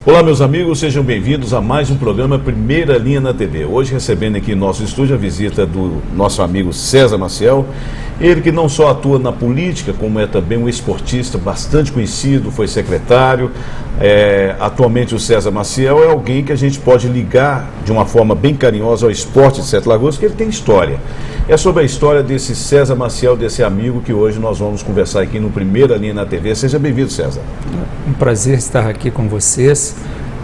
Olá, meus amigos, sejam bem-vindos a mais um programa Primeira Linha na TV. Hoje recebendo aqui em nosso estúdio a visita do nosso amigo César Maciel. Ele que não só atua na política, como é também um esportista bastante conhecido, foi secretário. Atualmente o César Maciel é alguém que a gente pode ligar de uma forma bem carinhosa ao esporte de Sete Lagoas, porque ele tem história. É sobre a história desse César Maciel, desse amigo que hoje nós vamos conversar aqui no Primeira Linha na TV. Seja bem-vindo, César. Um prazer estar aqui com vocês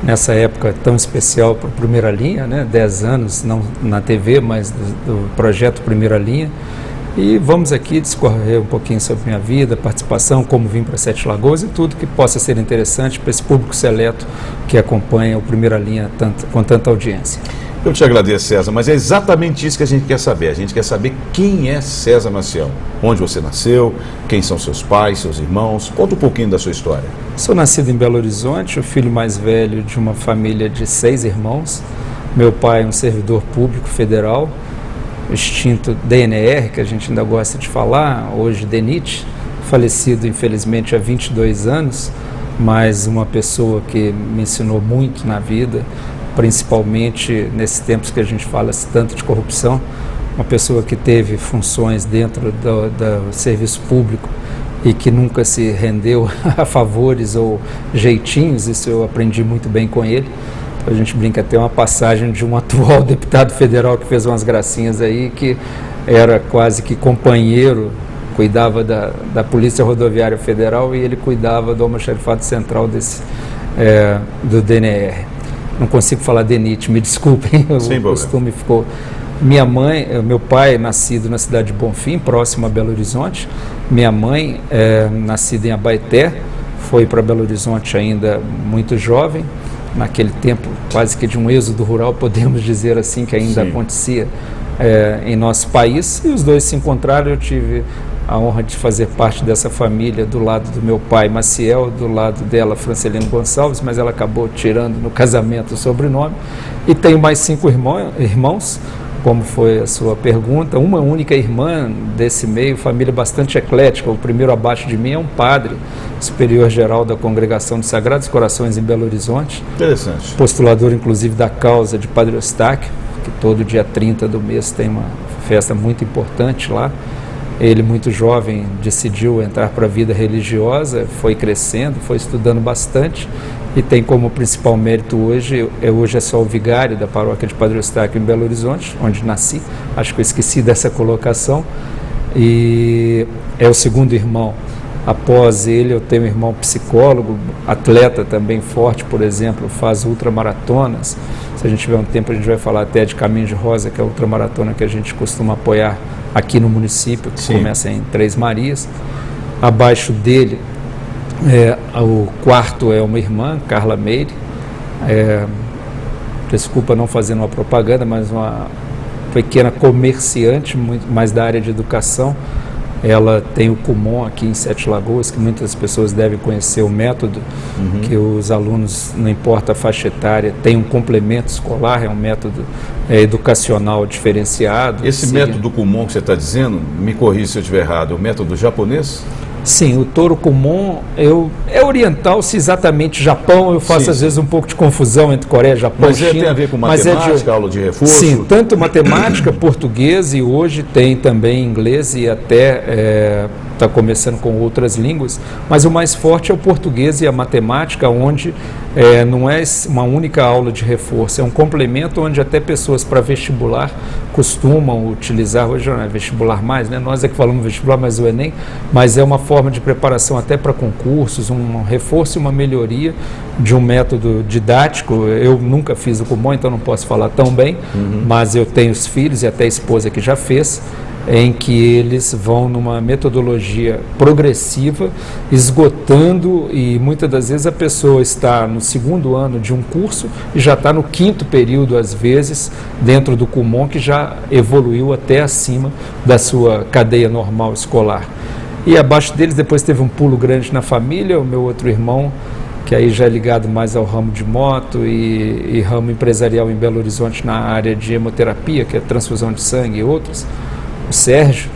nessa época tão especial para a Primeira Linha, né? 10 anos, não na TV, mas do projeto Primeira Linha. E vamos aqui discorrer um pouquinho sobre minha vida, participação, como vim para Sete Lagoas e tudo que possa ser interessante para esse público seleto que acompanha o Primeira Linha com tanta audiência. Eu te agradeço, César, mas é exatamente isso que a gente quer saber. A gente quer saber quem é César Maciel, onde você nasceu, quem são seus pais, seus irmãos. Conta um pouquinho da sua história. Sou nascido em Belo Horizonte, o filho mais velho de uma família de 6 irmãos. Meu pai é um servidor público federal, extinto DNR, que a gente ainda gosta de falar, hoje DENIT, falecido infelizmente há 22 anos, mas uma pessoa que me ensinou muito na vida, principalmente nesses tempos que a gente fala tanto de corrupção, uma pessoa que teve funções dentro do serviço público e que nunca se rendeu a favores ou jeitinhos. Isso eu aprendi muito bem com ele. A gente brinca até uma passagem de um atual deputado federal que fez umas gracinhas aí, que era quase que companheiro, cuidava da Polícia Rodoviária Federal e ele cuidava do almoxarifado central do DNR. Não consigo falar DENIT, me desculpem, o costume ficou. Meu pai, nascido na cidade de Bonfim, próximo a Belo Horizonte. Minha mãe, nascida em Abaeté, foi para Belo Horizonte ainda muito jovem. Naquele tempo, quase que de um êxodo rural, podemos dizer assim, que ainda acontecia em nosso país. E os dois se encontraram, eu tive a honra de fazer parte dessa família do lado do meu pai, Maciel, do lado dela, Francelino Gonçalves, mas ela acabou tirando no casamento o sobrenome. E tenho mais 5 irmãos, como foi a sua pergunta, uma única irmã desse meio, família bastante eclética. O primeiro abaixo de mim é um padre, superior-geral da Congregação de Sagrados Corações em Belo Horizonte. Interessante. Postulador, inclusive, da causa de Padre Eustáquio, que todo dia 30 do mês tem uma festa muito importante lá. Ele, muito jovem, decidiu entrar para a vida religiosa, foi crescendo, foi estudando bastante e tem como principal mérito hoje é só o vigário da paróquia de Padre Eustáquio em Belo Horizonte, onde nasci. Acho que eu esqueci dessa colocação. E é o segundo irmão. Após ele, eu tenho um irmão psicólogo, atleta também forte, por exemplo, faz ultramaratonas. Se a gente tiver um tempo, a gente vai falar até de Caminho de Rosa, que é a ultramaratona que a gente costuma apoiar aqui no município, que começa em Três Marias. Abaixo dele, o quarto é uma irmã, Carla Meire. Desculpa não fazendo uma propaganda, mas uma pequena comerciante, muito mais da área de educação. Ela tem o Kumon aqui em Sete Lagoas, que muitas pessoas devem conhecer o método, que os alunos, não importa a faixa etária, tem um complemento escolar, é um método educacional diferenciado. Esse método Kumon que você está dizendo, me corrija se eu estiver errado, é o método japonês? Sim, o Toro Kumon é oriental, se exatamente Japão, eu faço às vezes um pouco de confusão entre Coreia e Japão. Mas tem a ver com matemática, aula de reforço? Sim, tanto matemática, português e hoje tem também inglês e até está começando com outras línguas, mas o mais forte é o português e a matemática, onde não é uma única aula de reforço, é um complemento onde até pessoas para vestibular costumam utilizar. Hoje não é vestibular mais, né? Nós é que falamos vestibular, mas o Enem, mas é uma forma de preparação até para concursos, um reforço e uma melhoria de um método didático. Eu nunca fiz o Kumon, então não posso falar tão bem, mas eu tenho os filhos e até a esposa que já fez, em que eles vão numa metodologia progressiva, esgotando, e muitas das vezes a pessoa está no 2º ano de um curso e já está no 5º período, às vezes, dentro do Kumon, que já evoluiu até acima da sua cadeia normal escolar. E abaixo deles, depois teve um pulo grande na família, o meu outro irmão, que aí já é ligado mais ao ramo de moto e ramo empresarial em Belo Horizonte na área de hemoterapia, que é transfusão de sangue e outros. O Sérgio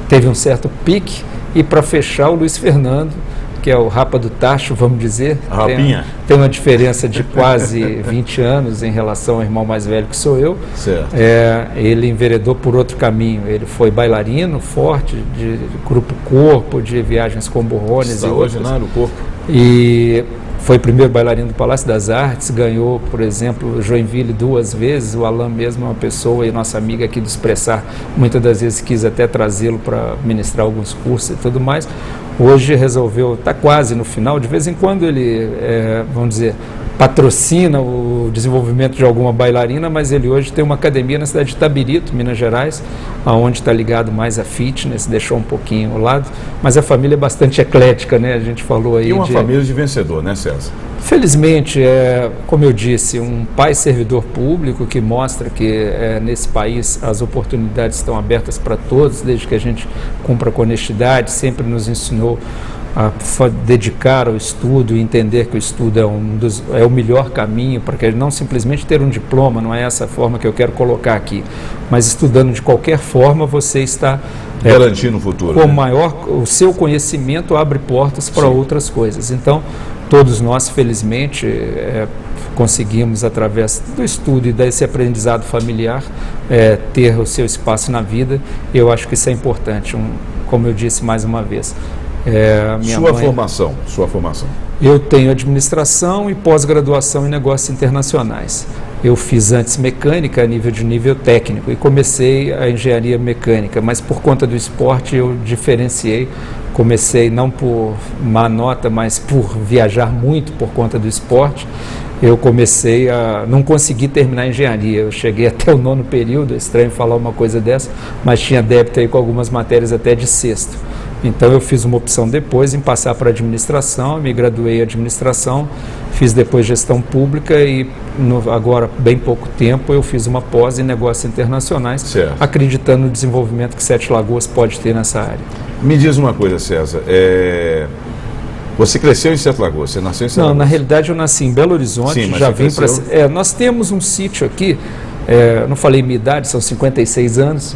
teve um certo pique, e para fechar o Luiz Fernando, que é o Rapa do Tacho, vamos dizer. Rapinha. Tem uma diferença de quase 20 anos em relação ao irmão mais velho que sou eu. Certo. Ele enveredou por outro caminho. Ele foi bailarino forte, de grupo Corpo, de Viagens com Borrones e outros. Extraordinário o corpo. E foi primeiro bailarino do Palácio das Artes, ganhou, por exemplo, Joinville 2 vezes. O Alain mesmo é uma pessoa e nossa amiga aqui do Expressar, muitas das vezes quis até trazê-lo para ministrar alguns cursos e tudo mais. Hoje resolveu, está quase no final, de vez em quando ele, vamos dizer, patrocina o desenvolvimento de alguma bailarina, mas ele hoje tem uma academia na cidade de Itabirito, Minas Gerais, onde está ligado mais a fitness, deixou um pouquinho ao lado, mas a família é bastante eclética, né? A gente falou aí. E uma família de vencedor, né, César? Felizmente, como eu disse, um pai servidor público que mostra que nesse país as oportunidades estão abertas para todos, desde que a gente cumpra com honestidade, sempre nos ensinou a dedicar ao estudo e entender que o estudo é o melhor caminho para que não simplesmente ter um diploma, não é essa a forma que eu quero colocar aqui, mas estudando de qualquer forma você está garantindo o futuro. Com o seu conhecimento abre portas para outras coisas. Então, todos nós, felizmente, conseguimos, através do estudo e desse aprendizado familiar, ter o seu espaço na vida. Eu acho que isso é importante, como eu disse mais uma vez. Sua formação. Eu tenho administração e pós-graduação em negócios internacionais. Eu fiz antes mecânica a nível técnico e comecei a engenharia mecânica, mas por conta do esporte eu diferenciei. Comecei não por má nota, mas por viajar muito por conta do esporte. Eu não consegui terminar a engenharia. Eu cheguei até o 9º período, é estranho falar uma coisa dessa, mas tinha débito aí com algumas matérias até de 6º. Então eu fiz uma opção depois em passar para administração, me graduei em administração, fiz depois gestão pública e agora, bem pouco tempo, eu fiz uma pós em negócios internacionais, certo, acreditando no desenvolvimento que Sete Lagoas pode ter nessa área. Me diz uma coisa, César, você cresceu em Sete Lagoas, você nasceu em Sete Lagoas? Não, na realidade eu nasci em Belo Horizonte. Sim, mas já vim para... nós temos um sítio aqui, não falei minha idade, são 56 anos,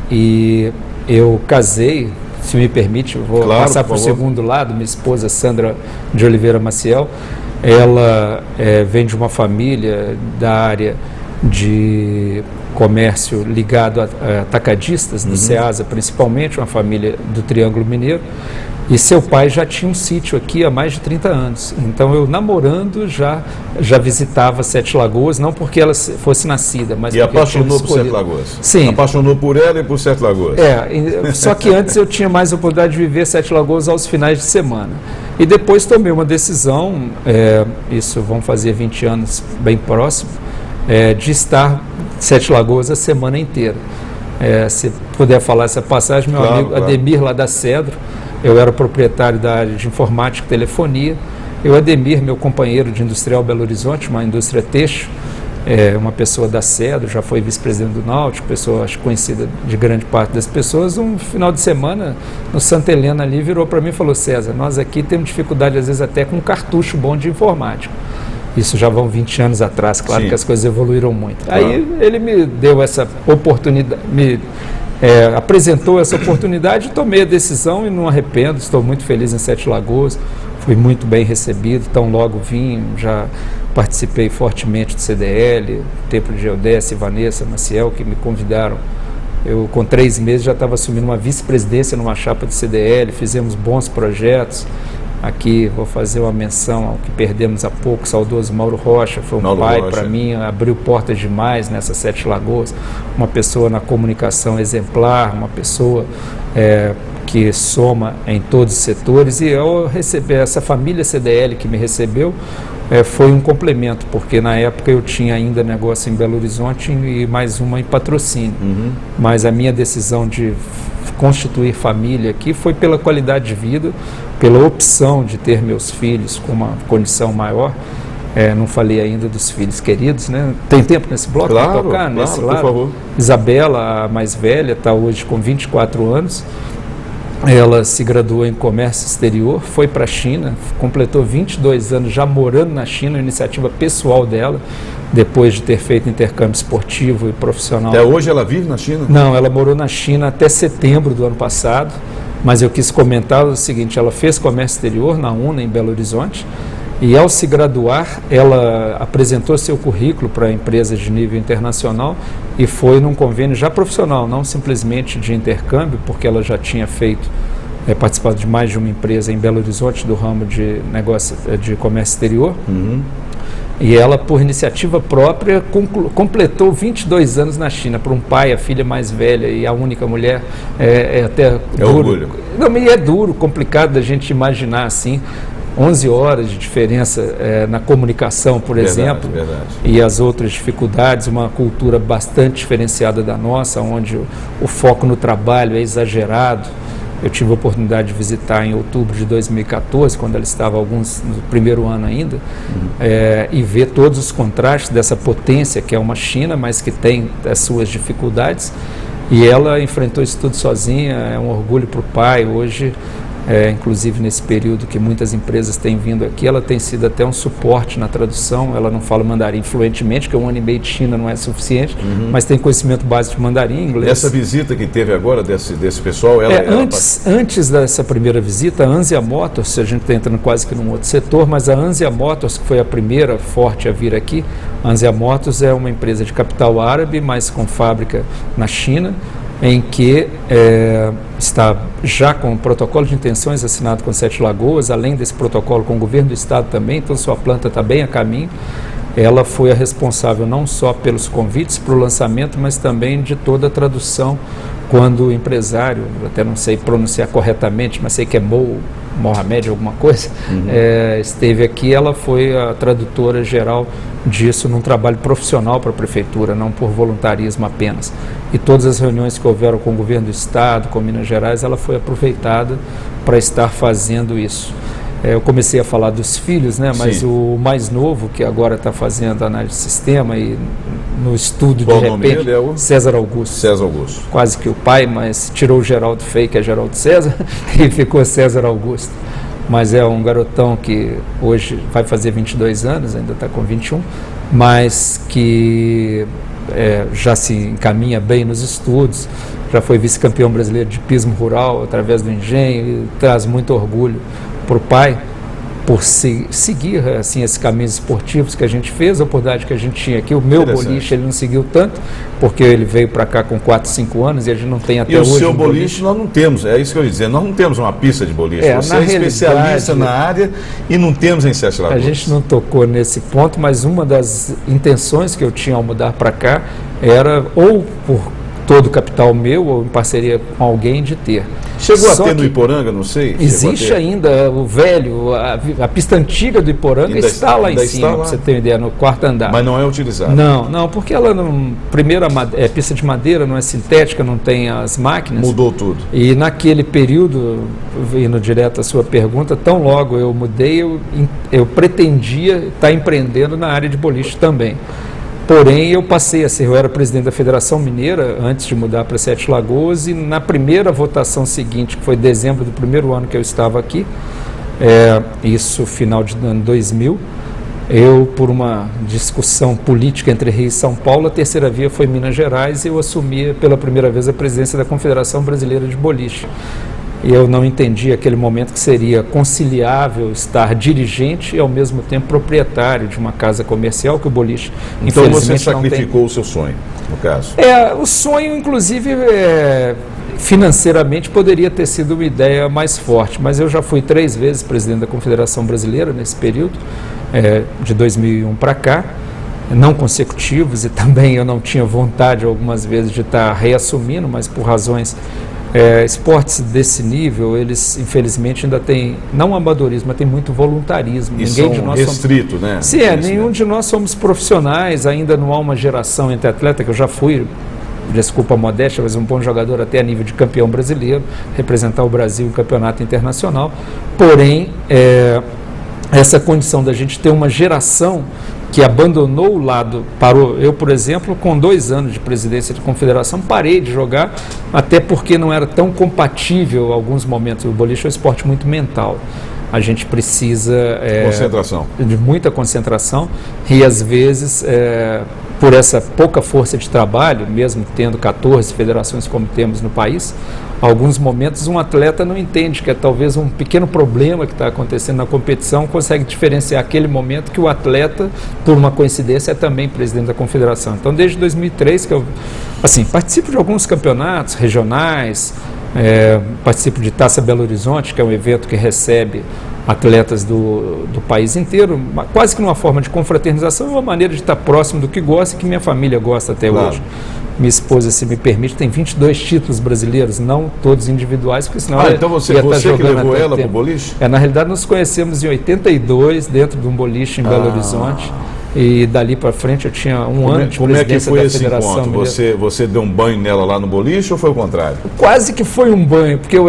e eu casei, se me permite, eu vou passar para o segundo lado. Minha esposa Sandra de Oliveira Maciel, ela vem de uma família da área de comércio ligado a atacadistas, do Ceasa principalmente, uma família do Triângulo Mineiro, e seu pai já tinha um sítio aqui há mais de 30 anos. Então eu, namorando, já visitava Sete Lagoas, não porque ela fosse nascida, mas porque apaixonou por Sete Lagoas. Sim. Apaixonou por ela e por Sete Lagoas. Só que antes eu tinha mais oportunidade de viver Sete Lagoas aos finais de semana. E depois tomei uma decisão, isso vão fazer 20 anos bem próximo, de estar Sete Lagoas a semana inteira. Se puder falar essa passagem, meu amigo Ademir lá da Cedro, eu era proprietário da área de informática e telefonia. Eu, Ademir, meu companheiro de Industrial Belo Horizonte, uma indústria têxtil, uma pessoa da Cedro, já foi vice-presidente do Náutico, pessoa acho conhecida de grande parte das pessoas. Um final de semana, no Santa Helena ali, virou para mim e falou: César, nós aqui temos dificuldade às vezes até com um cartucho bom de informática. Isso já vão 20 anos atrás, claro. Sim. Que as coisas evoluíram muito. Aí ele me deu essa oportunidade, apresentou essa oportunidade, tomei a decisão e não arrependo, estou muito feliz em Sete Lagoas, fui muito bem recebido, tão logo vim, já participei fortemente do CDL, Templo de Eudécia e Vanessa Maciel, que me convidaram. Eu, com 3 meses, já estava assumindo uma vice-presidência numa chapa de CDL, fizemos bons projetos. Aqui vou fazer uma menção ao que perdemos há pouco, saudoso Mauro Rocha, foi um pai para mim, abriu portas demais nessa Sete Lagoas, uma pessoa na comunicação exemplar, uma pessoa que soma em todos os setores, e eu receber essa família CDL que me recebeu, foi um complemento, porque na época eu tinha ainda negócio em Belo Horizonte e mais uma em Patrocínio, mas a minha decisão de constituir família aqui foi pela qualidade de vida, pela opção de ter meus filhos com uma condição maior. Não falei ainda dos filhos queridos, né? Tem tempo nesse bloco para tocar? Nesse lado? Por favor. Isabela, a mais velha, está hoje com 24 anos. Ela se graduou em comércio exterior, foi para a China, completou 22 anos já morando na China, iniciativa pessoal dela, depois de ter feito intercâmbio esportivo e profissional. Até hoje ela vive na China? Não, ela morou na China até setembro do ano passado. mas eu quis comentar o seguinte: ela fez comércio exterior na UNA, em Belo Horizonte, e ao se graduar, ela apresentou seu currículo para empresas de nível internacional e foi num convênio já profissional, não simplesmente de intercâmbio, porque ela já tinha participado de mais de uma empresa em Belo Horizonte do ramo de negócio de comércio exterior. E ela, por iniciativa própria, completou 22 anos na China. Para um pai, a filha mais velha e a única mulher, até duro. Orgulho. Não, e é duro, complicado da gente imaginar assim. 11 horas de diferença na comunicação, por exemplo, e as outras dificuldades, uma cultura bastante diferenciada da nossa, onde o foco no trabalho é exagerado. Eu tive a oportunidade de visitar em outubro de 2014, quando ela estava no primeiro ano ainda, e ver todos os contrastes dessa potência que é uma China, mas que tem as suas dificuldades. E ela enfrentou isso tudo sozinha, é um orgulho para o pai. Hoje, inclusive nesse período que muitas empresas têm vindo aqui, ela tem sido até um suporte na tradução. Ela não fala mandarim fluentemente, porque 1 ano e meio de China não é suficiente, mas tem conhecimento básico de mandarim, inglês. Essa visita que teve agora desse pessoal, antes dessa primeira visita, a Ansia Motors, a gente está entrando quase que num outro setor, mas a Ansia Motors, que foi a primeira forte a vir aqui, a Ansia Motors é uma empresa de capital árabe, mas com fábrica na China, em que está já com o protocolo de intenções assinado com Sete Lagoas, além desse protocolo com o governo do estado também, então sua planta está bem a caminho. Ela foi a responsável não só pelos convites para o lançamento, mas também de toda a tradução, quando o empresário, até não sei pronunciar corretamente, mas sei que é Mohamed, alguma coisa, esteve aqui. Ela foi a tradutora geral disso num trabalho profissional para a prefeitura, não por voluntarismo apenas. E todas as reuniões que houveram com o governo do estado, com Minas Gerais, ela foi aproveitada para estar fazendo isso. Eu comecei a falar dos filhos, né? Mas o mais novo, que agora está fazendo análise de sistema e no estudo, de repente, César Augusto. César Augusto. Quase que o pai, mas tirou o Geraldo Fei, que é Geraldo César, e ficou César Augusto. Mas é um garotão que hoje vai fazer 22 anos, ainda está com 21, mas que já se encaminha bem nos estudos, já foi vice-campeão brasileiro de pismo rural através do engenho, e traz muito orgulho para o pai por seguir assim, esses caminhos esportivos que a gente fez, a oportunidade que a gente tinha aqui. O meu boliche ele não seguiu tanto, porque ele veio para cá com 4, 5 anos e a gente não tem até hoje. E o seu boliche nós não temos, é isso que eu ia dizer, nós não temos uma pista de boliche. Você é especialista na área e não temos em Sete Lagoas. A gente não tocou nesse ponto, mas uma das intenções que eu tinha ao mudar para cá era, ou por todo o capital meu, ou em parceria com alguém, de ter. Chegou a ter no Iporanga, não sei? Existe ainda o velho, a pista antiga do Iporanga está lá em cima, para você ter uma ideia, no 4º andar. Mas não é utilizada? Não, porque ela, primeiro, é pista de madeira, não é sintética, não tem as máquinas. Mudou tudo. E naquele período, indo direto à sua pergunta, tão logo eu mudei, eu pretendia estar empreendendo na área de boliche também. Porém, eu era presidente da Federação Mineira antes de mudar para Sete Lagoas, e na primeira votação seguinte, que foi dezembro do primeiro ano que eu estava aqui, isso final de ano 2000, eu, por uma discussão política entre Rio e São Paulo, a terceira via foi Minas Gerais, e eu assumi pela primeira vez a presidência da Confederação Brasileira de Boliche. E eu não entendi aquele momento que seria conciliável estar dirigente e ao mesmo tempo proprietário de uma casa comercial, que o boliche, então você sacrificou o seu sonho, no caso? O sonho, inclusive, financeiramente poderia ter sido uma ideia mais forte, mas eu já fui 3 vezes presidente da Confederação Brasileira nesse período, de 2001 para cá, não consecutivos, e também eu não tinha vontade algumas vezes de estar reassumindo, mas por razões... esportes desse nível, eles infelizmente ainda têm, não amadorismo, mas tem muito voluntarismo. E ninguém de nós restrito, né? Sim, nenhum de nós somos profissionais, ainda não há uma geração entre atletas, que eu já fui, desculpa a modéstia, mas um bom jogador até a nível de campeão brasileiro, representar o Brasil em campeonato internacional, porém, essa condição da gente ter uma geração que abandonou o lado, parou. Eu, por exemplo, com 2 anos de presidência de confederação, parei de jogar, até porque não era tão compatível em alguns momentos. O boliche é um esporte muito mental. A gente precisa de muita concentração, e às vezes, por essa pouca força de trabalho, mesmo tendo 14 federações como temos no país, alguns momentos um atleta não entende que é talvez um pequeno problema que está acontecendo na competição, consegue diferenciar aquele momento que o atleta, por uma coincidência, é também presidente da confederação. Então, desde 2003 que eu participo de alguns campeonatos regionais, participo de Taça Belo Horizonte, que é um evento que recebe atletas do país inteiro, quase que numa forma de confraternização, uma maneira de estar próximo do que gosta e que minha família gosta até hoje. Minha esposa, se me permite, tem 22 títulos brasileiros, não todos individuais, porque senão então você que levou ela para o boliche? Na realidade, nos conhecemos em 82, dentro de um boliche em Belo Horizonte. E dali para frente eu tinha um ano de presidência da Federação. Como é que foi esse encontro? Você deu um banho nela lá no boliche ou foi o contrário? Quase que foi um banho, porque eu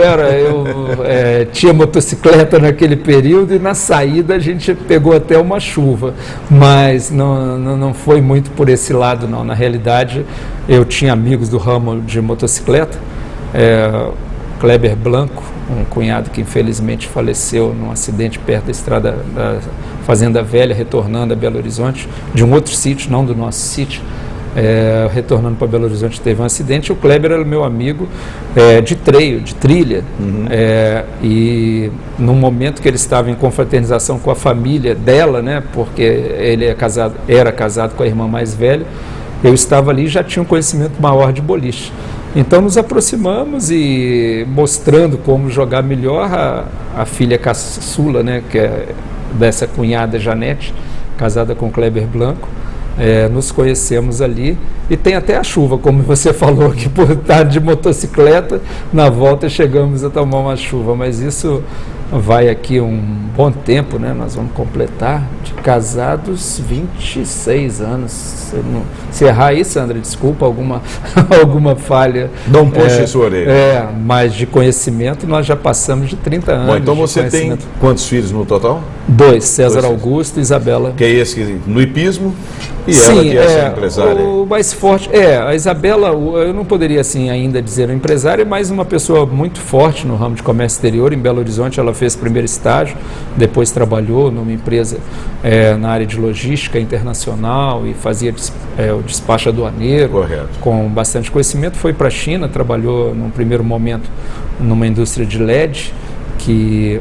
tinha motocicleta naquele período e na saída a gente pegou até uma chuva, mas não foi muito por esse lado não. Na realidade eu tinha amigos do ramo de motocicleta, Kleber Blanco, um cunhado que infelizmente faleceu num acidente perto da estrada da Fazenda Velha, retornando a Belo Horizonte, de um outro sítio, não do nosso sítio, retornando para Belo Horizonte teve um acidente. O Kleber era meu amigo de trilha, e no momento que ele estava em confraternização com a família dela, né, porque ele era casado com a irmã mais velha, eu estava ali e já tinha um conhecimento maior de boliche. Então nos aproximamos e mostrando como jogar melhor, a filha caçula, né, que é dessa cunhada Janete, casada com Kleber Blanco, nos conhecemos ali, e tem até a chuva, como você falou, que por estar de motocicleta, na volta chegamos a tomar uma chuva, mas isso vai aqui um bom tempo, né? Nós vamos completar de casados 26 anos. Se errar aí, Sandra, desculpa, alguma falha. Não puxe sua orelha. Mas de conhecimento nós já passamos de 30 anos. Bom, então você tem quantos filhos no total? 2, César Augusto e Isabela. Que é esse que no hipismo e sim, ela que é essa empresária. O mais forte, a Isabela, eu não poderia assim ainda dizer empresária, mas uma pessoa muito forte no ramo de comércio exterior. Em Belo Horizonte ela fez primeiro estágio, depois trabalhou numa empresa na área de logística internacional e fazia o despacho aduaneiro. Correto. Com bastante conhecimento. Foi para a China, trabalhou num primeiro momento numa indústria de LED, que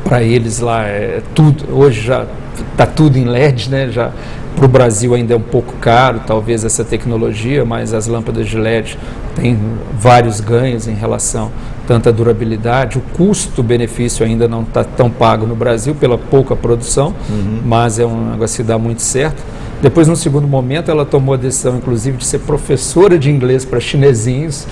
para eles lá tudo, hoje já está tudo em LED, né? Já para o Brasil ainda é um pouco caro, talvez, essa tecnologia, mas as lâmpadas de LED têm vários ganhos em relação tanto à durabilidade, o custo-benefício ainda não está tão pago no Brasil pela pouca produção, mas é um negócio que dá muito certo. Depois, no segundo momento, ela tomou a decisão, inclusive, de ser professora de inglês para chinesinhos,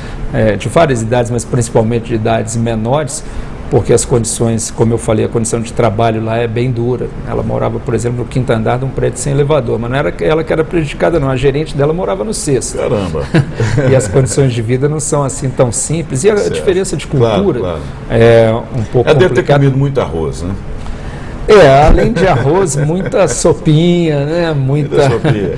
de várias idades, mas principalmente de idades menores, porque as condições, como eu falei, a condição de trabalho lá é bem dura. Ela morava, por exemplo, no quinto andar de um prédio sem elevador, mas não era ela que era prejudicada, não. A gerente dela morava no sexto. Caramba! E as condições de vida não são assim tão simples. E a diferença de cultura claro. É um pouco complicada. Deve ter comido muito arroz, né? Além de arroz, muita sopinha, né? Muita sopinha.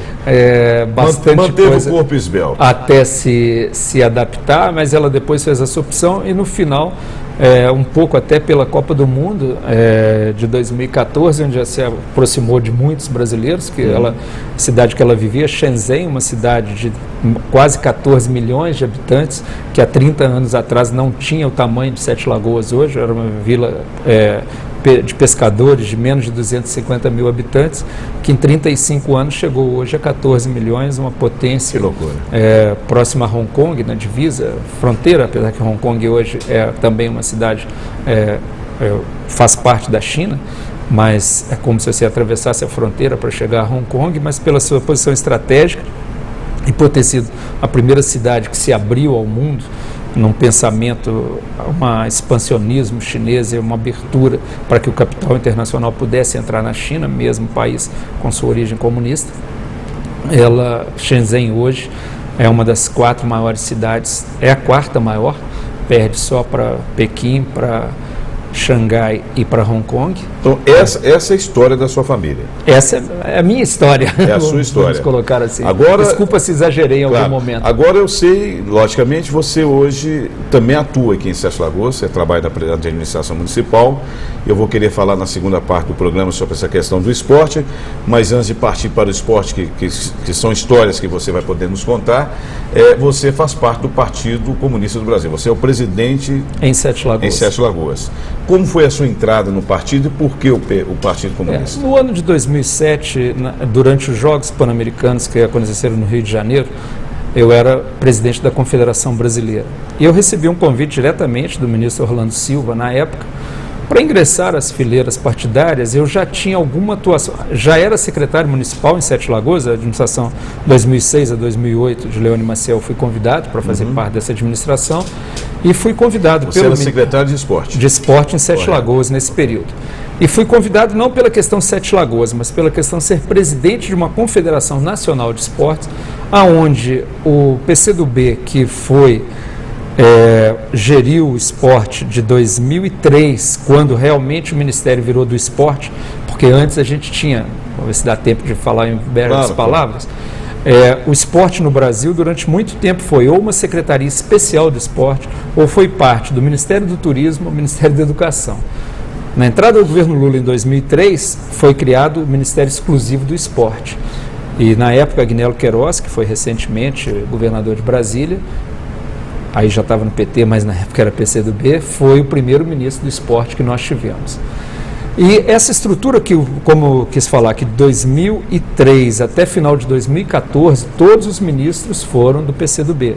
Bastante Manteve coisa o corpo esbelto. Até se adaptar, mas ela depois fez essa opção e no final, um pouco até pela Copa do Mundo de 2014, onde ela se aproximou de muitos brasileiros, que a cidade que ela vivia, Shenzhen, uma cidade de quase 14 milhões de habitantes, que há 30 anos atrás não tinha o tamanho de Sete Lagoas hoje, era uma vila de pescadores de menos de 250 mil habitantes, que em 35 anos chegou hoje a 14 milhões, uma potência. Que loucura. Próxima a Hong Kong, na divisa, fronteira, apesar que Hong Kong hoje é também uma cidade, faz parte da China, mas é como se você atravessasse a fronteira para chegar a Hong Kong, mas pela sua posição estratégica e por ter sido a primeira cidade que se abriu ao mundo, num pensamento, um expansionismo chinês e uma abertura para que o capital internacional pudesse entrar na China, mesmo país com sua origem comunista. Shenzhen hoje é uma das 4 maiores cidades, é a 4ª maior, perde só para Pequim, para Xangai e para Hong Kong. Então, essa é a história da sua família. Essa é a minha história. É a sua história. Vamos colocar assim. Agora, desculpa se exagerei em algum momento. Agora eu sei, logicamente, você hoje também atua aqui em Sete Lagoas, você trabalha na administração municipal. Eu vou querer falar na segunda parte do programa sobre essa questão do esporte, mas antes de partir para o esporte, que são histórias que você vai poder nos contar, você faz parte do Partido Comunista do Brasil. Você é o presidente em Sete Lagoas. Como foi a sua entrada no partido e por que o Partido Comunista? No ano de 2007, durante os Jogos Pan-Americanos que aconteceram no Rio de Janeiro, eu era presidente da Confederação Brasileira. E eu recebi um convite diretamente do ministro Orlando Silva, na época, para ingressar às fileiras partidárias. Eu já tinha alguma atuação, já era secretário municipal em Sete Lagoas, a administração 2006 a 2008 de Leone Maciel, fui convidado para fazer parte dessa administração e fui convidado Você era secretário de esporte? De esporte em Sete Lagoas nesse período. E fui convidado não pela questão Sete Lagoas, mas pela questão de ser presidente de uma Confederação Nacional de Esportes, aonde o PCdoB, que foi geriu o esporte de 2003, quando realmente o Ministério virou do esporte, porque antes a gente tinha, vamos ver se dá tempo de falar em belas palavras, o esporte no Brasil durante muito tempo foi ou uma secretaria especial do esporte, ou foi parte do Ministério do Turismo, ou Ministério da Educação. Na entrada do governo Lula em 2003, foi criado o Ministério Exclusivo do Esporte. E na época, Agnello Queiroz, que foi recentemente governador de Brasília, aí já estava no PT, mas na época era PCdoB, foi o primeiro ministro do esporte que nós tivemos. E essa estrutura que, como eu quis falar, que de 2003 até final de 2014, todos os ministros foram do PCdoB.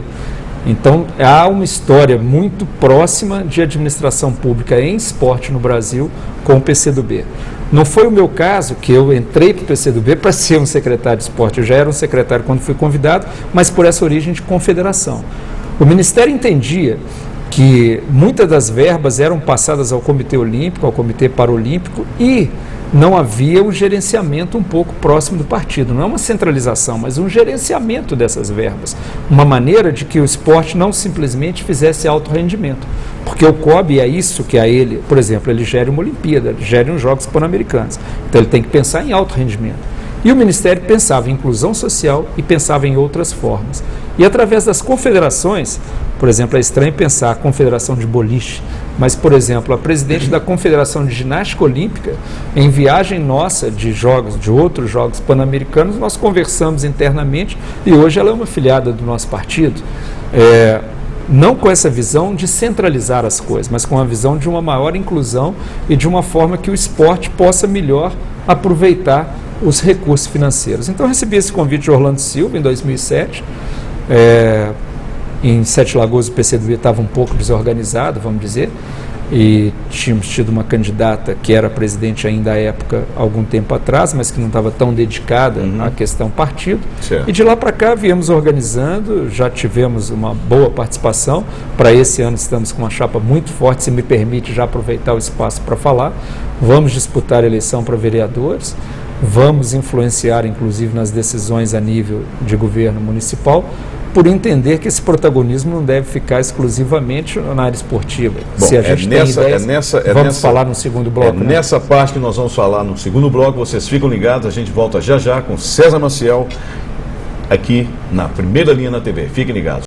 Então, há uma história muito próxima de administração pública em esporte no Brasil com o PCdoB. Não foi o meu caso, que eu entrei para o PCdoB para ser um secretário de esporte. Eu já era um secretário quando fui convidado, mas por essa origem de confederação. O Ministério entendia que muitas das verbas eram passadas ao Comitê Olímpico, ao Comitê Paralímpico, e não havia um gerenciamento um pouco próximo do partido. Não é uma centralização, mas um gerenciamento dessas verbas. Uma maneira de que o esporte não simplesmente fizesse alto rendimento. Porque o COB é isso que a ele, por exemplo, ele gera uma Olimpíada, ele gera uns Jogos Pan-Americanos. Então ele tem que pensar em alto rendimento. E o Ministério pensava em inclusão social e pensava em outras formas. E através das confederações, por exemplo, é estranho pensar a Confederação de Boliche, mas, por exemplo, a presidente da Confederação de Ginástica Olímpica, em viagem nossa de outros Jogos Pan-Americanos, nós conversamos internamente e hoje ela é uma filiada do nosso partido. Não com essa visão de centralizar as coisas, mas com a visão de uma maior inclusão e de uma forma que o esporte possa melhor aproveitar os recursos financeiros. Então, eu recebi esse convite de Orlando Silva em 2007. Em Sete Lagoas o PCdoB estava um pouco desorganizado, vamos dizer, e tínhamos tido uma candidata que era presidente ainda à época, algum tempo atrás, mas que não estava tão dedicada à questão partido. Certo. E de lá para cá viemos organizando, já tivemos uma boa participação. Para esse ano estamos com uma chapa muito forte, se me permite já aproveitar o espaço para falar. Vamos disputar a eleição para vereadores, vamos influenciar inclusive nas decisões a nível de governo municipal, por entender que esse protagonismo não deve ficar exclusivamente na área esportiva. Bom, se a gente tem ideias, vamos falar no segundo bloco. Nessa parte que nós vamos falar no segundo bloco, vocês ficam ligados, a gente volta já já com César Maciel, aqui na Primeira Linha na TV. Fiquem ligados.